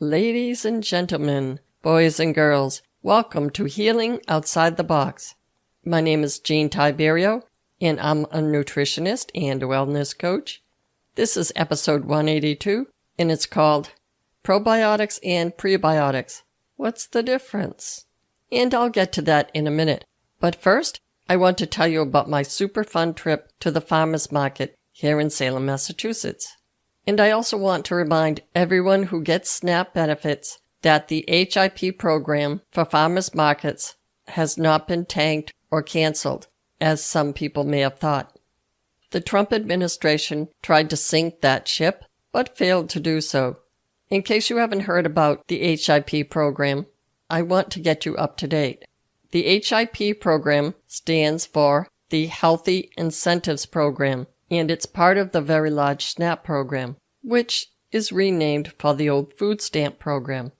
Ladies and gentlemen, boys and girls, welcome to Healing Outside the Box. My name is Jean Tiberio, and I'm a nutritionist and wellness coach. This is episode 182, and it's called Probiotics and Prebiotics. What's the difference? And I'll get to that in a minute. But first, I want to tell you about my super fun trip to the farmers market here in Salem, Massachusetts. And I also want to remind everyone who gets SNAP benefits that the HIP program for farmers markets has not been tanked or canceled, as some people may have thought. The Trump administration tried to sink that ship, but failed to do so. In case you haven't heard about the HIP program, I want to get you up to date. The HIP program stands for the Healthy Incentives Program, and it's part of the very large SNAP program, which is renamed for the old food stamp program.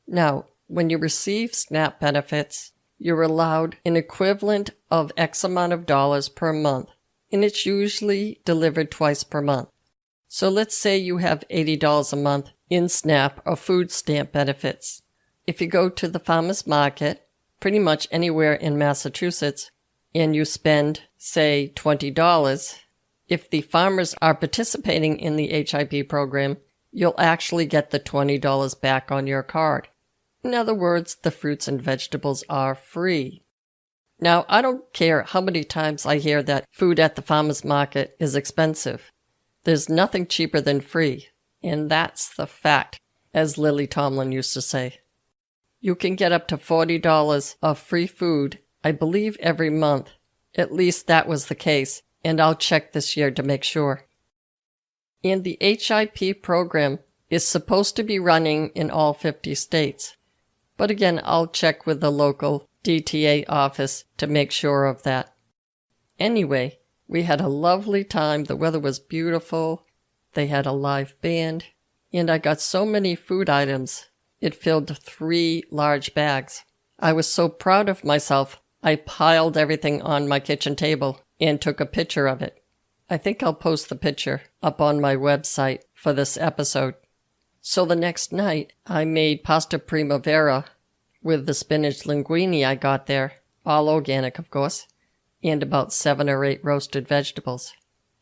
Now, when you receive SNAP benefits, you're allowed an equivalent of X amount of dollars per month, and it's usually delivered twice per month. So let's say you have $80 a month in SNAP or food stamp benefits. If you go to the farmers market, pretty much anywhere in Massachusetts, and you spend, say, $20, if the farmers are participating in the HIP program, you'll actually get the $20 back on your card. In other words, the fruits and vegetables are free. Now, I don't care how many times I hear that food at the farmers market is expensive. There's nothing cheaper than free, and that's the fact, as Lily Tomlin used to say. You can get up to $40 of free food, I believe, every month. At least that was the case, and I'll check this year to make sure. And the HIP program is supposed to be running in all 50 states. But again, I'll check with the local DTA office to make sure of that. Anyway, we had a lovely time. The weather was beautiful. They had a live band. And I got so many food items. It filled 3 large bags. I was so proud of myself, I piled everything on my kitchen table and took a picture of it. I think I'll post the picture up on my website for this episode. So the next night, I made pasta primavera with the spinach linguine I got there, all organic of course, and about 7 or 8 roasted vegetables.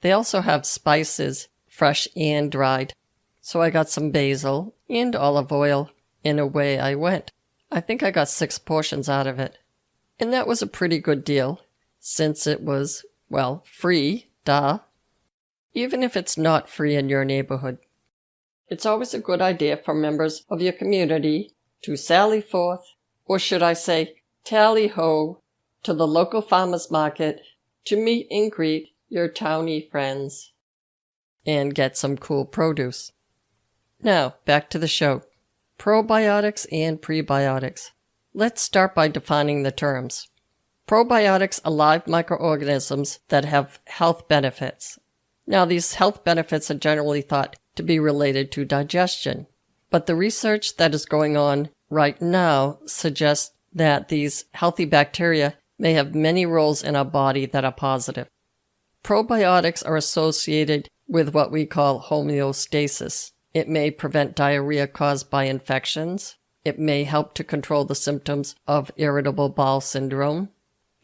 They also have spices, fresh and dried. So I got some basil and olive oil, and away I went. I think I got 6 portions out of it. And that was a pretty good deal, since it was, well, free, duh. Even if it's not free in your neighborhood. It's always a good idea for members of your community to sally forth, or should I say, tally-ho, to the local farmers market to meet and greet your townie friends and get some cool produce. Now, back to the show. Probiotics and prebiotics. Let's start by defining the terms. Probiotics are live microorganisms that have health benefits. Now, these health benefits are generally thought to be related to digestion, but the research that is going on right now suggests that these healthy bacteria may have many roles in our body that are positive. Probiotics are associated with what we call homeostasis. It may prevent diarrhea caused by infections. It may help to control the symptoms of irritable bowel syndrome.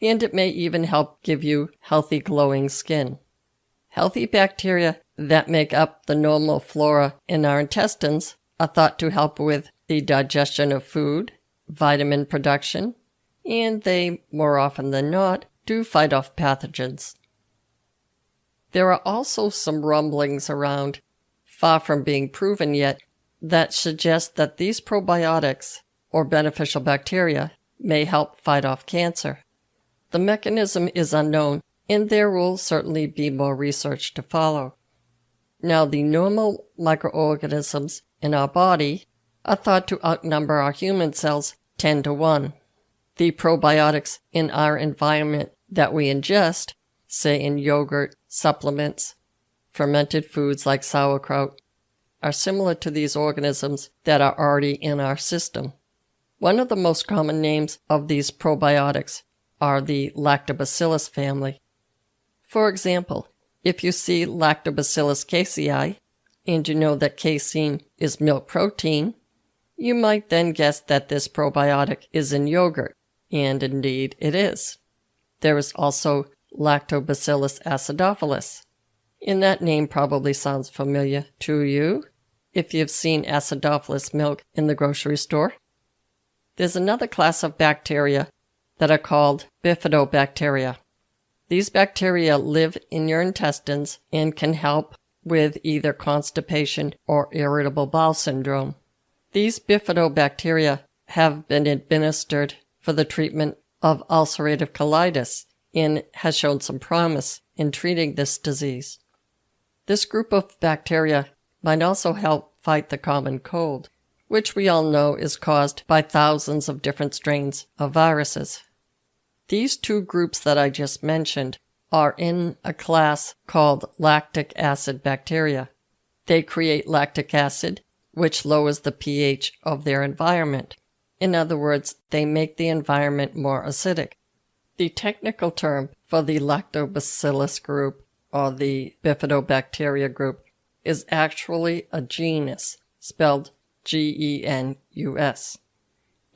And it may even help give you healthy glowing skin. Healthy bacteria that make up the normal flora in our intestines are thought to help with the digestion of food, vitamin production, and they, more often than not, do fight off pathogens. There are also some rumblings around, far from being proven yet, that suggest that these probiotics, or beneficial bacteria, may help fight off cancer. The mechanism is unknown, and there will certainly be more research to follow. Now, the normal microorganisms in our body are thought to outnumber our human cells 10 to 1. The probiotics in our environment that we ingest, say in yogurt, supplements, fermented foods like sauerkraut, are similar to these organisms that are already in our system. One of the most common names of these probiotics are the Lactobacillus family. For example, if you see Lactobacillus casei, and you know that casein is milk protein, You might then guess that this probiotic is in yogurt, and indeed it is. There is also Lactobacillus acidophilus, and that name probably sounds familiar to you if you've seen acidophilus milk in the grocery store. There's another class of bacteria that are called bifidobacteria. These bacteria live in your intestines and can help with either constipation or irritable bowel syndrome. These bifidobacteria have been administered for the treatment of ulcerative colitis and has shown some promise in treating this disease. This group of bacteria might also help fight the common cold, which we all know is caused by thousands of different strains of viruses. These two groups that I just mentioned are in a class called lactic acid bacteria. They create lactic acid, which lowers the pH of their environment. In other words, they make the environment more acidic. The technical term for the lactobacillus group, or the bifidobacteria group, is actually a genus, spelled Genus.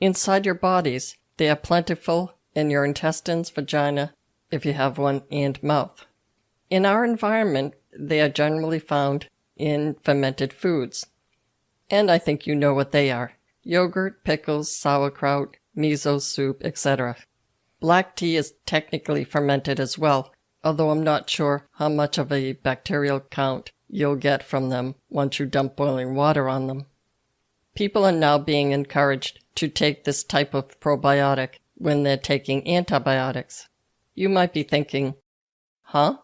Inside your bodies, they are plentiful in your intestines, vagina, if you have one, and mouth. In our environment, they are generally found in fermented foods. And I think you know what they are: yogurt, pickles, sauerkraut, miso soup, etc. Black tea is technically fermented as well, although I'm not sure how much of a bacterial count you'll get from them once you dump boiling water on them. People are now being encouraged to take this type of probiotic when they're taking antibiotics. You might be thinking, huh?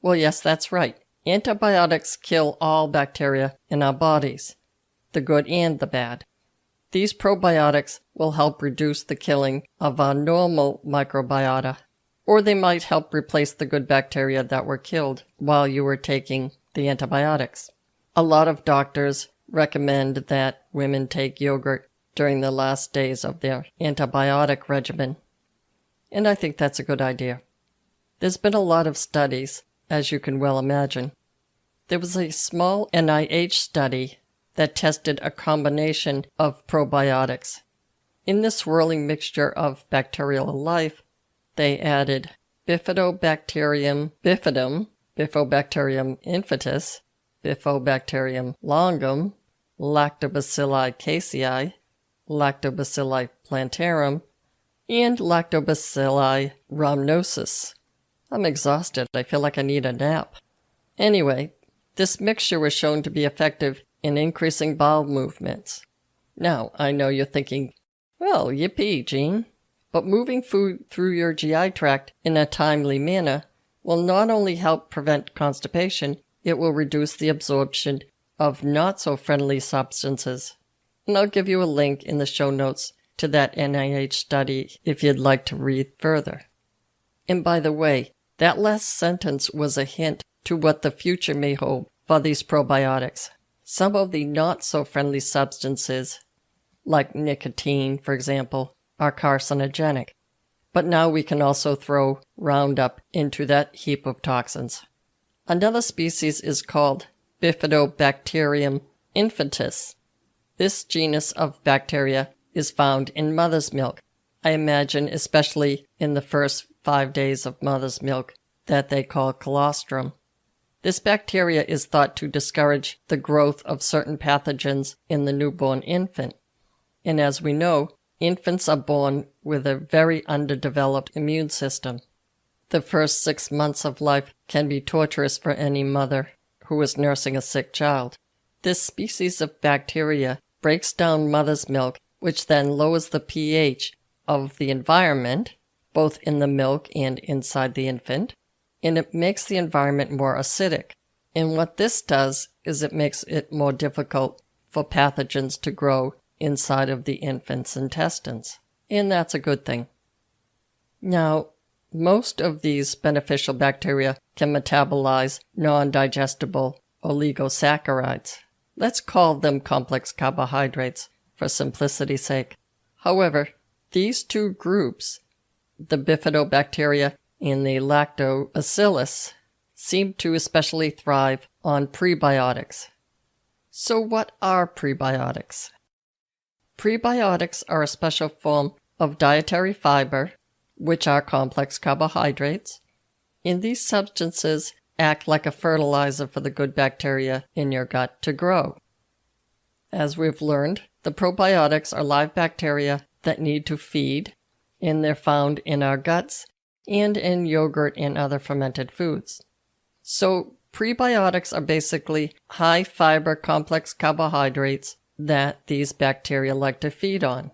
Well, yes, that's right. Antibiotics kill all bacteria in our bodies, the good and the bad. These probiotics will help reduce the killing of our normal microbiota, or they might help replace the good bacteria that were killed while you were taking the antibiotics. A lot of doctors recommend that women take yogurt during the last days of their antibiotic regimen, and I think that's a good idea. There's been a lot of studies, as you can well imagine. There was a small NIH study that tested a combination of probiotics. In this swirling mixture of bacterial life, they added Bifidobacterium bifidum, Bifidobacterium infatis, Bifidobacterium longum, Lactobacilli casei, Lactobacilli plantarum, and Lactobacilli rhamnosus. I'm exhausted. I feel like I need a nap. Anyway, this mixture was shown to be effective in increasing bowel movements. Now, I know you're thinking, well, yippee, Gene. But moving food through your GI tract in a timely manner will not only help prevent constipation, it will reduce the absorption of not-so-friendly substances. And I'll give you a link in the show notes to that NIH study if you'd like to read further. And by the way, that last sentence was a hint to what the future may hold for these probiotics. Some of the not-so-friendly substances, like nicotine, for example, are carcinogenic. But now we can also throw Roundup into that heap of toxins. Another species is called Bifidobacterium infatis. This genus of bacteria is found in mother's milk. I imagine especially in the first 5 days of mother's milk that they call colostrum. This bacteria is thought to discourage the growth of certain pathogens in the newborn infant. And as we know, infants are born with a very underdeveloped immune system. The first 6 months of life can be torturous for any mother who is nursing a sick child. This species of bacteria breaks down mother's milk, which then lowers the pH of the environment, both in the milk and inside the infant, and it makes the environment more acidic. And what this does is it makes it more difficult for pathogens to grow inside of the infant's intestines. And that's a good thing. Now, most of these beneficial bacteria can metabolize non-digestible oligosaccharides. Let's call them complex carbohydrates for simplicity's sake. However, these two groups, the bifidobacteria and the lactobacillus, seem to especially thrive on prebiotics. So what are prebiotics? Prebiotics are a special form of dietary fiber, which are complex carbohydrates, and these substances act like a fertilizer for the good bacteria in your gut to grow. As we've learned, the probiotics are live bacteria that need to feed, and they're found in our guts and in yogurt and other fermented foods. So prebiotics are basically high-fiber complex carbohydrates that these bacteria like to feed on.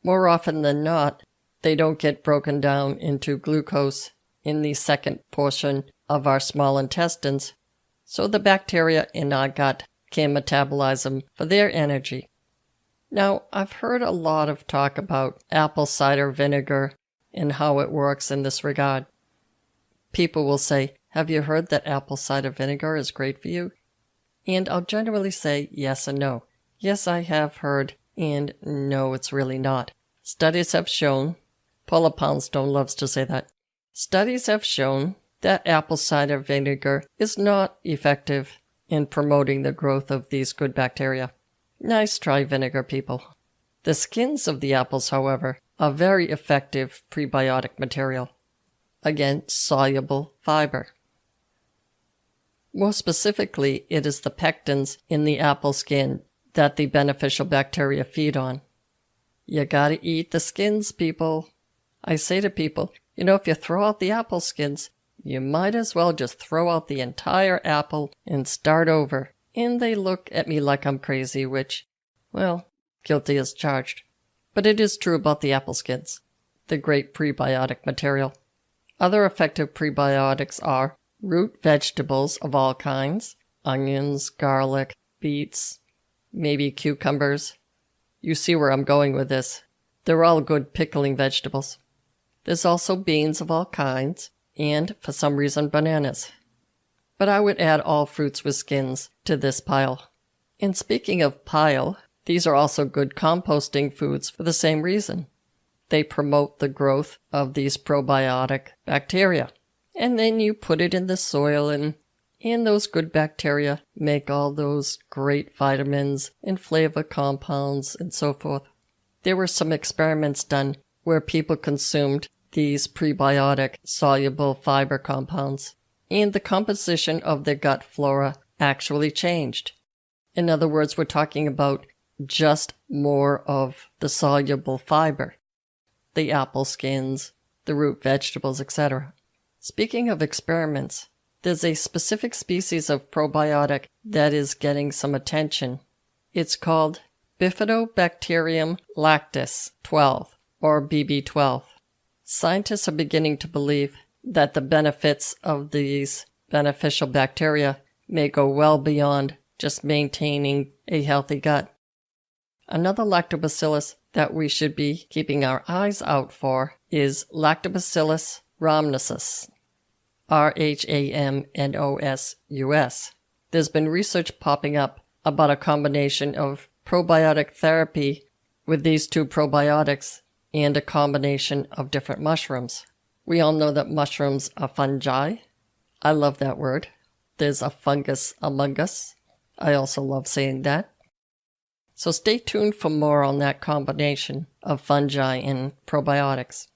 More often than not, they don't get broken down into glucose in the second portion of our small intestines, so the bacteria in our gut can metabolize them for their energy. Now, I've heard a lot of talk about apple cider vinegar and how it works in this regard. People will say, "Have you heard that apple cider vinegar is great for you?" And I'll generally say yes and no. Yes, I have heard, and no, it's really not. Studies have shown, Paula Poundstone loves to say that, studies have shown that apple cider vinegar is not effective in promoting the growth of these good bacteria. Nice try, vinegar people. The skins of the apples, however, are very effective prebiotic material. Again, soluble fiber. More specifically, it is the pectins in the apple skin that the beneficial bacteria feed on. You gotta eat the skins, people. I say to people, if you throw out the apple skins, you might as well just throw out the entire apple and start over. And they look at me like I'm crazy, which, well, guilty as charged. But it is true about the apple skins, the great prebiotic material. Other effective prebiotics are root vegetables of all kinds, onions, garlic, beets, maybe cucumbers. You see where I'm going with this. They're all good pickling vegetables. There's also beans of all kinds, and, for some reason, bananas. But I would add all fruits with skins to this pile. And speaking of pile, these are also good composting foods for the same reason. They promote the growth of these probiotic bacteria. And then you put it in the soil, and those good bacteria make all those great vitamins and flavor compounds and so forth. There were some experiments done where people consumed these prebiotic soluble fiber compounds, and the composition of their gut flora actually changed. In other words, we're talking about just more of the soluble fiber, the apple skins, the root vegetables, etc. Speaking of experiments, there's a specific species of probiotic that is getting some attention. It's called Bifidobacterium lactis 12, or BB12. Scientists are beginning to believe that the benefits of these beneficial bacteria may go well beyond just maintaining a healthy gut. Another lactobacillus that we should be keeping our eyes out for is Lactobacillus rhamnosus, rhamnosus. There's been research popping up about a combination of probiotic therapy with these two probiotics and a combination of different mushrooms. We all know that mushrooms are fungi. I love that word. There's a fungus among us. I also love saying that. So stay tuned for more on that combination of fungi and probiotics.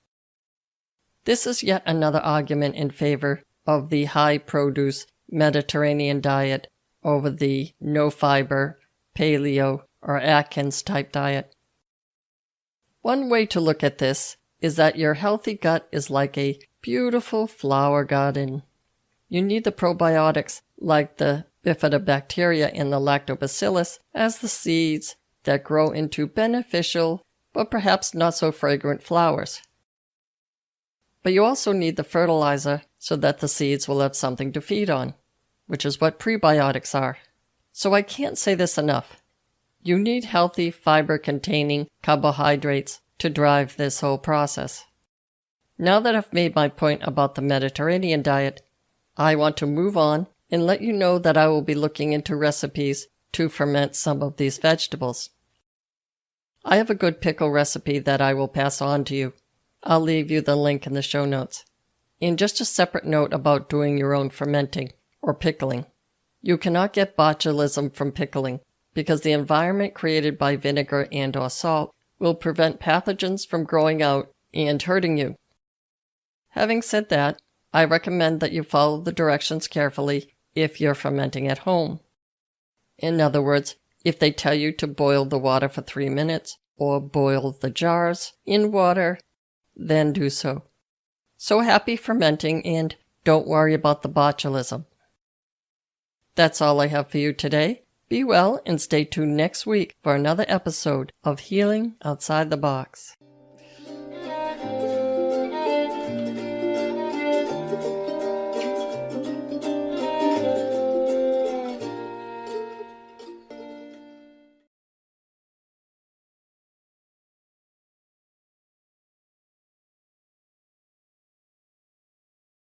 This is yet another argument in favor of the high-produce Mediterranean diet over the no-fiber, Paleo, or Atkins-type diet. One way to look at this is that your healthy gut is like a beautiful flower garden. You need the probiotics like the bifidobacteria and the lactobacillus as the seeds that grow into beneficial but perhaps not so fragrant flowers. But you also need the fertilizer so that the seeds will have something to feed on, which is what prebiotics are. So I can't say this enough. You need healthy fiber-containing carbohydrates to drive this whole process. Now that I've made my point about the Mediterranean diet, I want to move on and let you know that I will be looking into recipes to ferment some of these vegetables. I have a good pickle recipe that I will pass on to you. I'll leave you the link in the show notes. And just a separate note about doing your own fermenting or pickling. You cannot get botulism from pickling, because the environment created by vinegar and/or salt will prevent pathogens from growing out and hurting you. Having said that, I recommend that you follow the directions carefully if you're fermenting at home. In other words, if they tell you to boil the water for 3 minutes or boil the jars in water, then do so. So happy fermenting, and don't worry about the botulism. That's all I have for you today. Be well and stay tuned next week for another episode of Healing Outside the Box.